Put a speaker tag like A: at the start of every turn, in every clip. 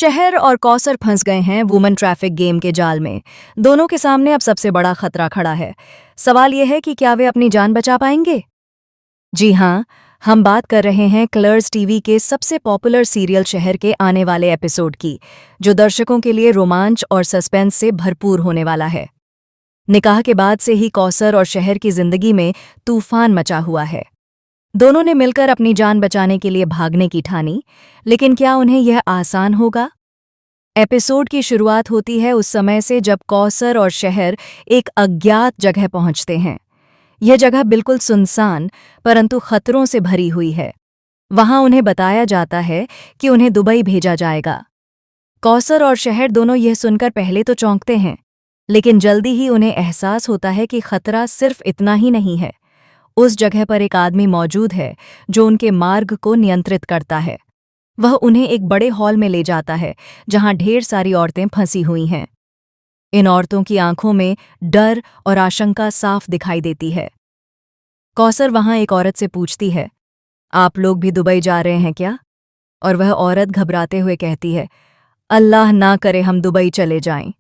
A: शहर और कौसर फंस गए हैं वुमेन ट्रैफिक गेम के जाल में। दोनों के सामने अब सबसे बड़ा खतरा खड़ा है। सवाल यह है कि क्या वे अपनी जान बचा पाएंगे? जी हाँ, हम बात कर रहे हैं कलर्स टीवी के सबसे पॉपुलर सीरियल शहर के आने वाले एपिसोड की, जो दर्शकों के लिए रोमांच और सस्पेंस से भरपूर होने वाला है। निकाह के बाद से ही कौसर और शहर की जिंदगी में तूफान मचा हुआ है। दोनों ने मिलकर अपनी जान बचाने के लिए भागने की ठानी, लेकिन क्या उन्हें यह आसान होगा? एपिसोड की शुरुआत होती है उस समय से जब कौसर और शहर एक अज्ञात जगह पहुंचते हैं। यह जगह बिल्कुल सुनसान परंतु खतरों से भरी हुई है। वहां उन्हें बताया जाता है कि उन्हें दुबई भेजा जाएगा। कौसर और शहर दोनों यह सुनकर पहले तो चौंकते हैं, लेकिन जल्दी ही उन्हें एहसास होता है कि खतरा सिर्फ इतना ही नहीं है। उस जगह पर एक आदमी मौजूद है जो उनके मार्ग को नियंत्रित करता है। वह उन्हें एक बड़े हॉल में ले जाता है जहां ढेर सारी औरतें फंसी हुई हैं। इन औरतों की आंखों में डर और आशंका साफ दिखाई देती है। कौसर वहां एक औरत से पूछती है, आप लोग भी दुबई जा रहे हैं क्या? और वह औरत घबराते हुए कहती है, अल्लाह ना करे हम दुबई चले जाएं।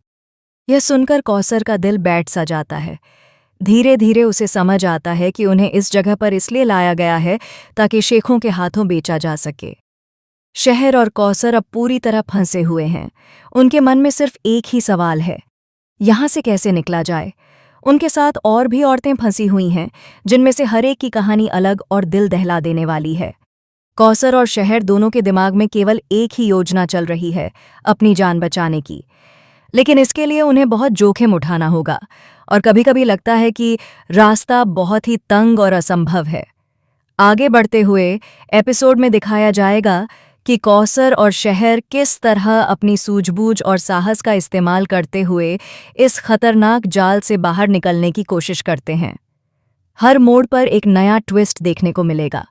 A: यह सुनकर कौसर का दिल बैठ सा जाता है। धीरे धीरे उसे समझ आता है कि उन्हें इस जगह पर इसलिए लाया गया है ताकि शेखों के हाथों बेचा जा सके। शहर और कौसर अब पूरी तरह फंसे हुए हैं। उनके मन में सिर्फ एक ही सवाल है, यहां से कैसे निकला जाए? उनके साथ और भी औरतें फंसी हुई हैं, जिनमें से हर एक की कहानी अलग और दिल दहला देने वाली है। कौसर और शहर दोनों के दिमाग में केवल एक ही योजना चल रही है, अपनी जान बचाने की। लेकिन इसके लिए उन्हें बहुत जोखिम उठाना होगा और कभी-कभी लगता है कि रास्ता बहुत ही तंग और असंभव है। आगे बढ़ते हुए एपिसोड में दिखाया जाएगा कि कौसर और शहर किस तरह अपनी सूझबूझ और साहस का इस्तेमाल करते हुए इस खतरनाक जाल से बाहर निकलने की कोशिश करते हैं। हर मोड़ पर एक नया ट्विस्ट देखने को मिलेगा।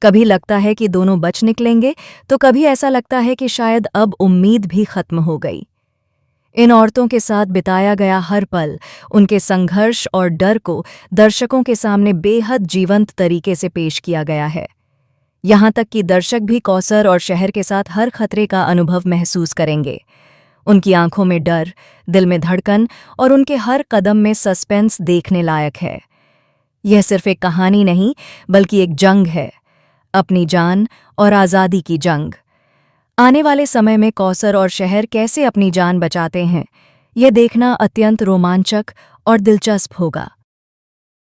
A: कभी लगता है कि दोनों बच निकलेंगे, तो कभी ऐसा लगता है कि शायद अब उम्मीद भी खत्म हो गई। इन औरतों के साथ बिताया गया हर पल, उनके संघर्ष और डर को दर्शकों के सामने बेहद जीवंत तरीके से पेश किया गया है। यहाँ तक कि दर्शक भी कौसर और शहर के साथ हर खतरे का अनुभव महसूस करेंगे। उनकी आंखों में डर, दिल में धड़कन और उनके हर कदम में सस्पेंस देखने लायक है। यह सिर्फ एक कहानी नहीं, बल्कि एक जंग है, अपनी जान और आज़ादी की जंग। आने वाले समय में कौसर और शहर कैसे अपनी जान बचाते हैं, यह देखना अत्यंत रोमांचक और दिलचस्प होगा।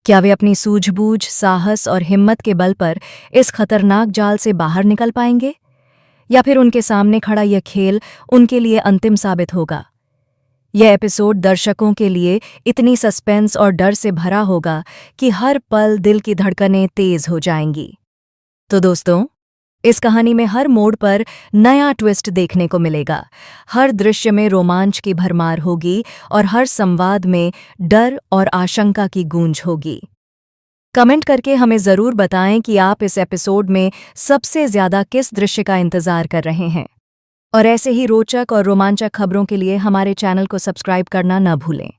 A: क्या वे अपनी सूझबूझ, साहस और हिम्मत के बल पर इस खतरनाक जाल से बाहर निकल पाएंगे, या फिर उनके सामने खड़ा यह खेल उनके लिए अंतिम साबित होगा? यह एपिसोड दर्शकों के लिए इतनी सस्पेंस और डर से भरा होगा कि हर पल दिल की धड़कनें तेज हो जाएंगी। तो दोस्तों, इस कहानी में हर मोड़ पर नया ट्विस्ट देखने को मिलेगा। हर दृश्य में रोमांच की भरमार होगी और हर संवाद में डर और आशंका की गूंज होगी। कमेंट करके हमें ज़रूर बताएं कि आप इस एपिसोड में सबसे ज़्यादा किस दृश्य का इंतज़ार कर रहे हैं। और ऐसे ही रोचक और रोमांचक खबरों के लिए हमारे चैनल को सब्सक्राइब करना न भूलें।